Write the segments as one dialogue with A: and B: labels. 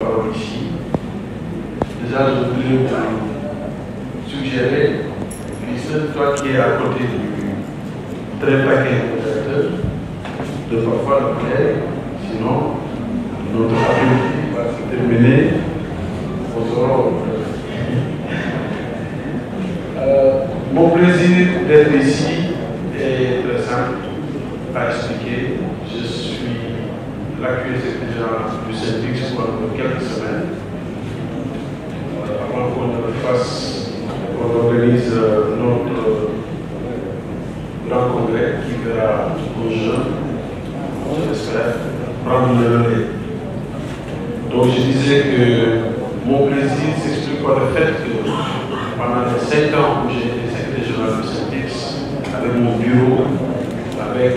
A: parole ici. Déjà, je voulais vous suggérer, puisque toi qui es à côté du très paquet de parfois le plaire, sinon notre après-midi va se terminer aux aurores. Mon plaisir d'être ici est très simple à expliquer. Je suis l'actuel secrétaire général du Syndic pour quelques semaines. Avant qu'on organise notre grand congrès qui verra nos jeunes, j'espère, prendre le relais. Donc je disais que mon plaisir s'explique par le fait que pendant les 5 ans où j'ai été secrétaire général du Syndic, avec mon bureau, avec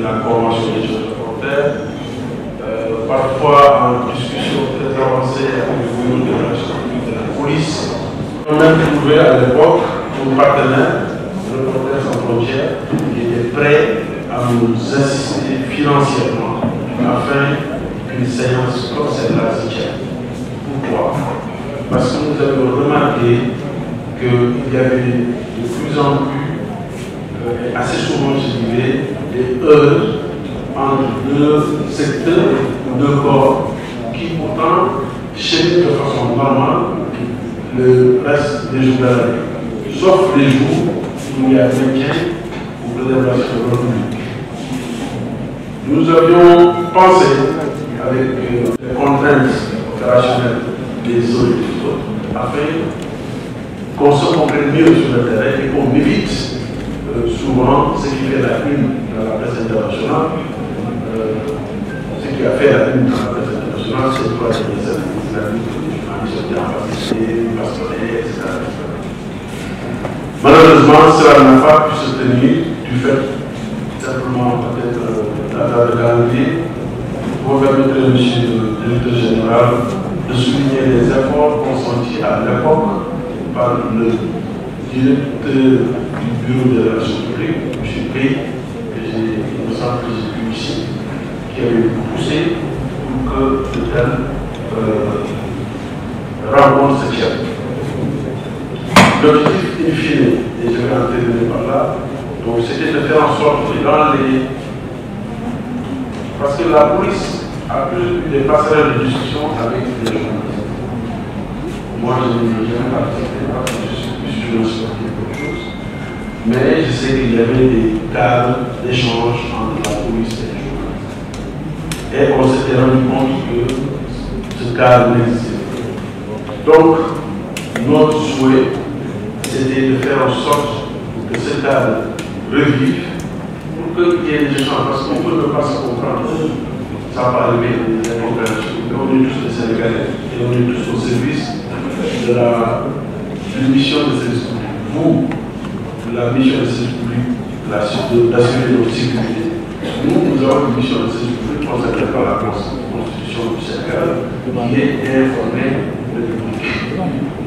A: la convention des jeunes reporters, parfois en discussion très avancée avec le bureau de la police, on a même trouvé à l'époque un partenaire, Reporters sans frontières, qui était prêt à nous assister financièrement afin qu'une séance comme celle-là se tienne. Pourquoi? Parce que nous avons remarqué qu'il y avait de plus en plus, assez souvent je dirais, des heures entre deux secteurs ou deux corps qui pourtant cheminent de façon normale le reste des jours de l'année, sauf les jours où il y a maintien ou préservation de l'ordre public. Nous avions pensé, avec les contraintes opérationnelles des uns et des autres, afin qu'on se comprenne mieux sur le terrain et qu'on évite souvent ce qui fait la une dans la presse internationale. Ce qui a fait la une dans la presse internationale, c'est quoi? C'est les journalistes bien participé, passionnés, etc. Malheureusement, cela n'a pas pu se tenir du fait simplement peut-être d'un de calendrier. Vous permettrez, monsieur le directeur général, de souligner les efforts consentis à l'époque par le directeur du bureau des relations publiques, M. P, que il me semble que j'ai vu ici, qui avait poussé pour que de telles rencontres se tiennent. L'objectif in fine, et je vais en terminer par là, c'était de faire en sorte que dans les... Parce que la police a eu des passerelles de discussion avec les journalistes. Moi, je n'ai jamais participé parce que je suis plus journaliste qu'autre chose. Mais je sais qu'il y avait des cadres d'échange entre la police et les journalistes. Et on s'était rendu compte que ce cadre n'existait pas. Donc, notre souhait, c'était de faire en sorte que ce cadre revive pour qu'il y ait des échanges. Parce qu'on peut ne pas se comprendre. Ça va arriver des incompréhensions. Mais on est tous des Sénégalais et on est tous au service de la mission de service public. Vous, la mission de service public, d'assurer notre sécurité. Nous avons une mission de service public consacrée par la Constitution du Sénégal qui est d'informer le public.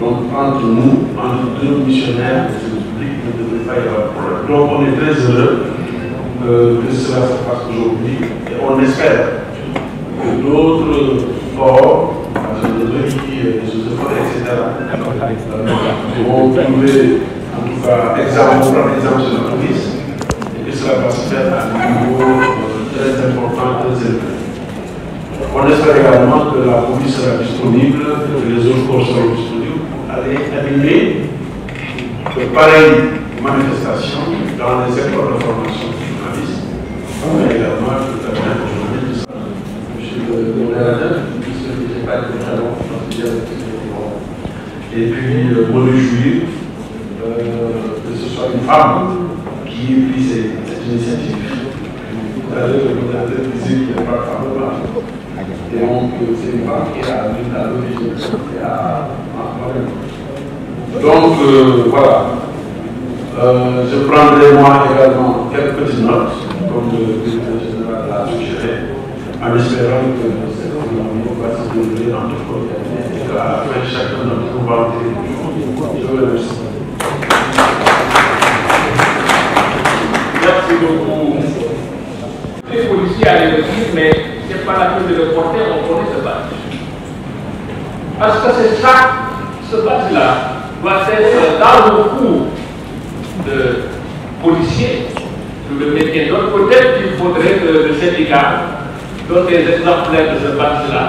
A: Donc entre nous, entre deux missionnaires de service public, il ne devrait pas y avoir de problème. Donc on est très heureux que cela se passe aujourd'hui et on espère que d'autres corps, les eaux-et-forêts, etc., vont trouver, en tout cas, prendre exemple sur la police, et que cela va se faire à un niveau très important, très élevé. On espère également que la police sera disponible, que les autres corps seront disponibles pour aller animer de pareilles manifestations dans les secteurs de formation des journalistes, mais également le cabinet de journalistes. Monsieur le modérateur, puisque je n'ai pas été très long, et puis me réjouir que ce soit une femme qui ait pris cette initiative. Tout à l'heure, le modérateur disait qu'il n'y a pas de femme là. Et donc, c'est une femme qui a vu à l'origine. Donc, voilà. Je prendrai moi également quelques petites notes, comme le directeur général l'a suggéré, en espérant que cette réunion va se dérouler dans toute cordialité et qu'à la fin, chacun d'entre nous va en tirer du jour. Je vous remercie.
B: Merci beaucoup. Les policiers allaient le dire, mais ce n'est pas la cause de reporter, on connaît ce badge. Parce que c'est ça, ce badge-là doit être dans le cours de policiers, je le mets bien. Donc peut-être qu'il faudrait que le syndicat donne des exemplaires de ce badge-là,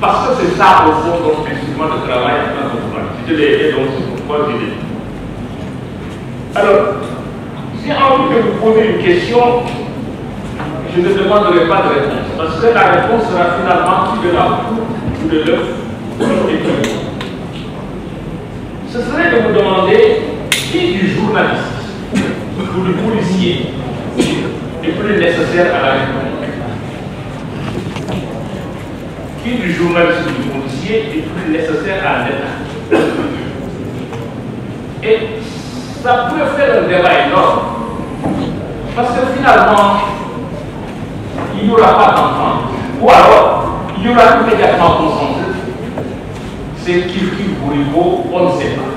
B: parce que c'est ça au fond notre instrument de travail en tant que travail. Je l'ai aidé, donc c'est pourquoi je l'ai dit. Alors, j'ai envie de vous poser une question, je ne demanderai pas de réponse, parce que la réponse sera finalement qui de la poule ou de l'œuf. Ce serait de vous demander qui du journaliste ou du policier est plus nécessaire à la République. Qui du journaliste ou du policier est plus nécessaire à l'État. Et ça peut faire un débat énorme. Parce que finalement, il n'y aura pas d'entente. Ou alors, il y aura immédiatement consensus. C'est qui pour on ne sait pas.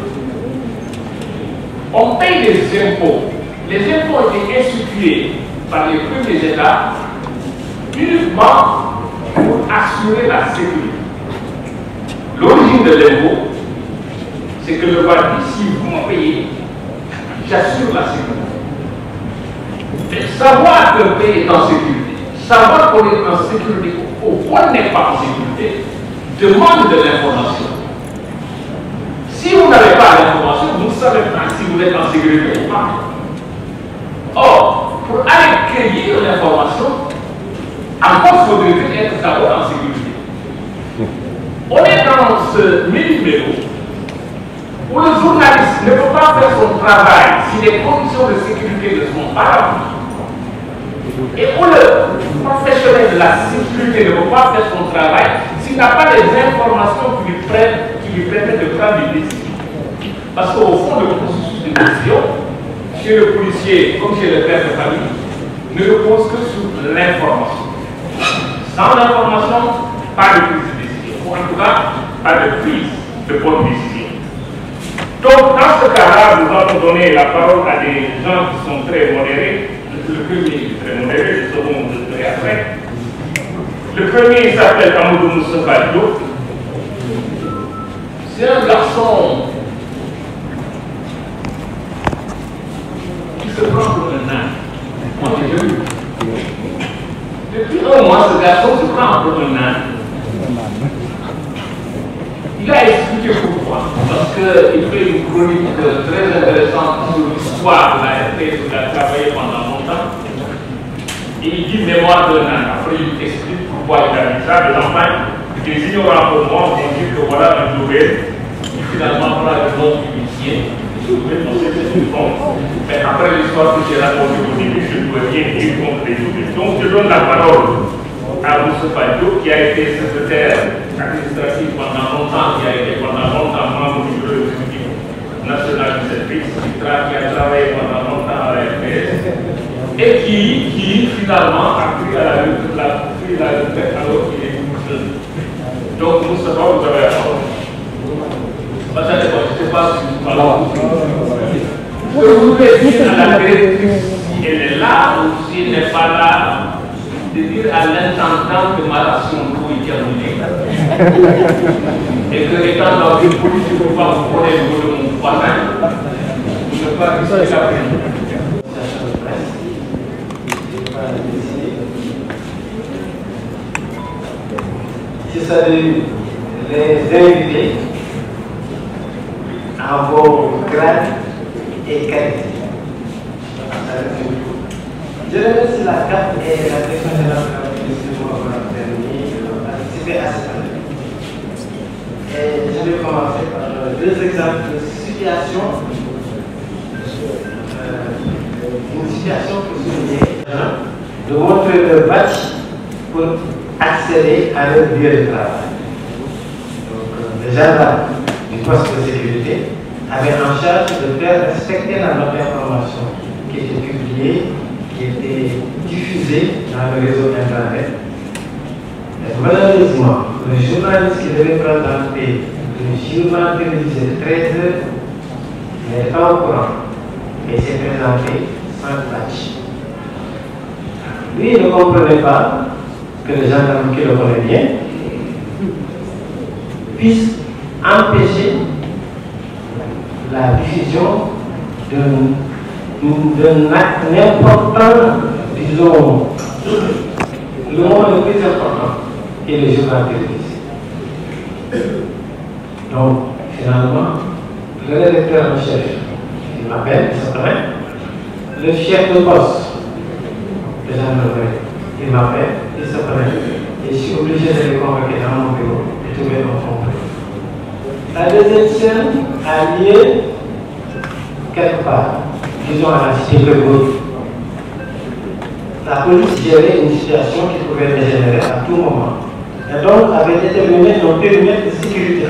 B: On paye les impôts. Les impôts ont été institués par les premiers États uniquement pour assurer la sécurité. L'origine de l'impôt, c'est que le roi dit, si vous me payez, j'assure la sécurité. Mais savoir qu'un pays est en sécurité, savoir qu'on est en sécurité ou qu'on n'est pas en sécurité, demande de l'information. Si vous n'avez pas l'information, vous ne savez pas si vous êtes en sécurité ou pas. Or, pour aller cueillir l'information, encore faudrait-il être d'abord en sécurité. On est dans ce milieu où le journaliste ne peut pas faire son travail si les conditions de sécurité ne sont pas remplies. Et où le professionnel de la sécurité ne peut pas faire son travail s'il n'a pas les informations qui lui permettent de prendre des décisions. Parce qu'au fond, le processus de décision, chez le policier comme chez le père de famille, ne repose que sur l'information. Sans l'information, pas de prise de décision. Ou en tout cas, pas de prise de bonne décision. Donc, dans ce cas-là, nous allons donner la parole à des gens qui sont très modérés. Le premier est très modéré, le second, je serai après. Le premier, il s'appelle Amadou Moustapha Diop. C'est un garçon qui se prend pour un âne. Moi, j'ai vu. Depuis un mois, ce garçon se prend pour un âne. Il a expliqué pourquoi. Parce qu'il fait une chronique très intéressante sur l'histoire de la RTS où il a travaillé pendant longtemps. Et il dit mémoire d'un âne. Après, il explique pourquoi il a dit ça. Les enfants, des ignorants pour moi, vont dire que voilà un nouvel qui finalement prend le nom du métier. Mais après l'histoire que j'ai racontée au début, je ne peux rien dire contre les nouvelles. Donc, je donne la parole à Moustapha Diop, qui a été secrétaire administratif pendant longtemps, qui a été pendant longtemps membre du bureau exécutif national du service, qui a travaillé pendant longtemps à la RTS, et qui finalement a pris la retraite alors qu'il est tout seul. Donc, Moustapha, vous avez la parole. Je ne sais pas si vous parlez. Je voudrais dire à la directrice si elle est là ou si elle n'est pas là, de dire à l'intendant que ma ration d'eau est terminée. Et que étant dans une police, je ne peux pas vous prendre le mot de mon voisin. Je ne peux pas risquer la peine.
C: Je salue les invités en vos grades et qualités. Je remercie la CAP et la direction de l'entreprise de m'avoir permis de participer à cette année. Et je vais commencer par deux exemples de situation. Une situation pour souligner, de montrer le badge pour accéder à leur lieu de travail. Donc, le gendarme du poste de sécurité avait en charge de faire respecter la note d'information qui était publiée, qui était diffusée dans le réseau Internet. Et malheureusement, le journaliste qui devait présenter le journal télévisé de 13 heures n'est pas au courant et s'est présenté sans badge. Lui, il ne comprenait pas que le gendarme qui le connaît bien puisse empêcher la diffusion d'un acte important, disons, le moment le plus important, qui est le journal télévisé. Donc, finalement, le rédacteur en chef, il m'appelle, il s'appelle, le chef de poste de gendarmerie, il m'appelle, il s'appelle, et je suis obligé de les convoquer dans mon bureau et de trouver mon compris. La deuxième scène a lieu quelque part, disons à la cité de Gaulle. La police gérait une situation qui pouvait dégénérer à tout moment. Et donc avait déterminé un périmètre de sécurité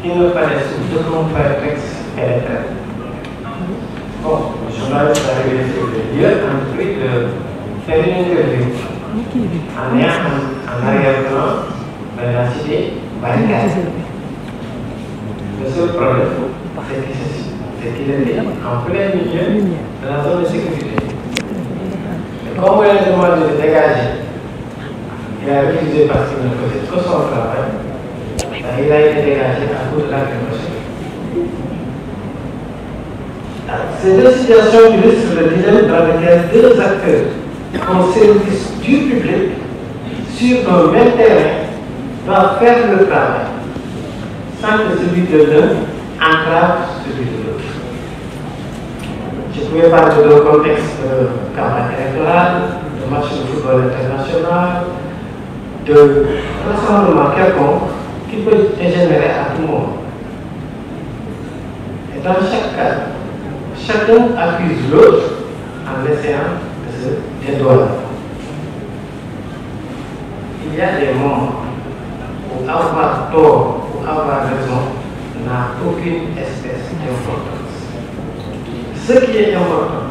C: qui ne fallait surtout qu'on fasse texte pénétrer. Bon, le journaliste a révélé sur le lieu, a entrepris de faire une interview en ayant en arrière-plan de la cité barricade. Le seul problème, c'est qu'il était en plein milieu de la zone de sécurité. Et comme on lui a demandé de dégager, il a refusé parce qu'il ne faisait que son travail. Il a été dégagé à cause de la promotion. Ces deux situations illustrent le dilemme dans lequel deux acteurs au service du public sur un même terrain doivent faire le travail sans que celui de l'un entrave celui de l'autre. Je pouvais parler de contexte de campagne électorale, de match de football international, de rassemblement quelconque qui peut dégénérer à tout moment. Et dans chaque cas, chacun accuse l'autre en essayant de se dédouaner. Il y a des moments où avoir tort ou avoir raison n'a aucune espèce d'importance. Ce qui est important,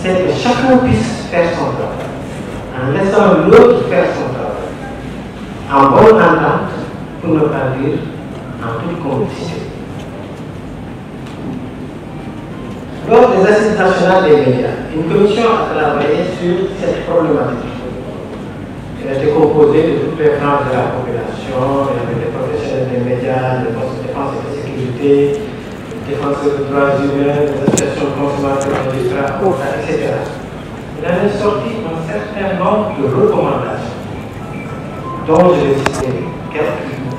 C: c'est que chacun puisse faire son travail, en laissant l'autre faire son travail, en bonne entente, pour ne pas dire en toute complicité. Lors des assises nationales des médias, une commission a travaillé sur cette problématique. Elle a été composée de toutes les franges de la population, il y avait des professionnels des médias, des forces de défense et de sécurité, défenseurs de droits humains, des associations de consommateurs, magistrats, etc. Il en est sorti un certain nombre de recommandations, dont je vais citer quelques-unes.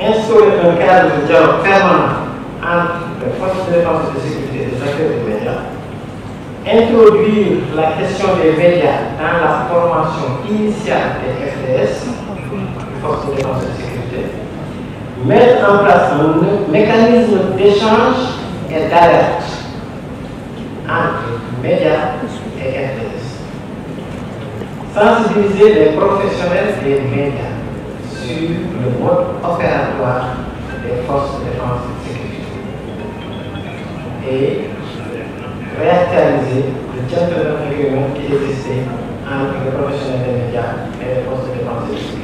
C: Instaurer un cadre de dialogue permanent entre les forces de défense et de sécurité et des acteurs des médias, introduire la question des médias dans la formation initiale des FDS, les forces de défense et de sécurité, mettre en place un mécanisme d'échange et d'alerte entre médias et FDS. Sensibiliser les professionnels des médias sur le mode opératoire des forces de défense et de sécurité. Et réactualiser le gentleman agreement qui existait entre les professionnels des médias et les forces de défense et de sécurité.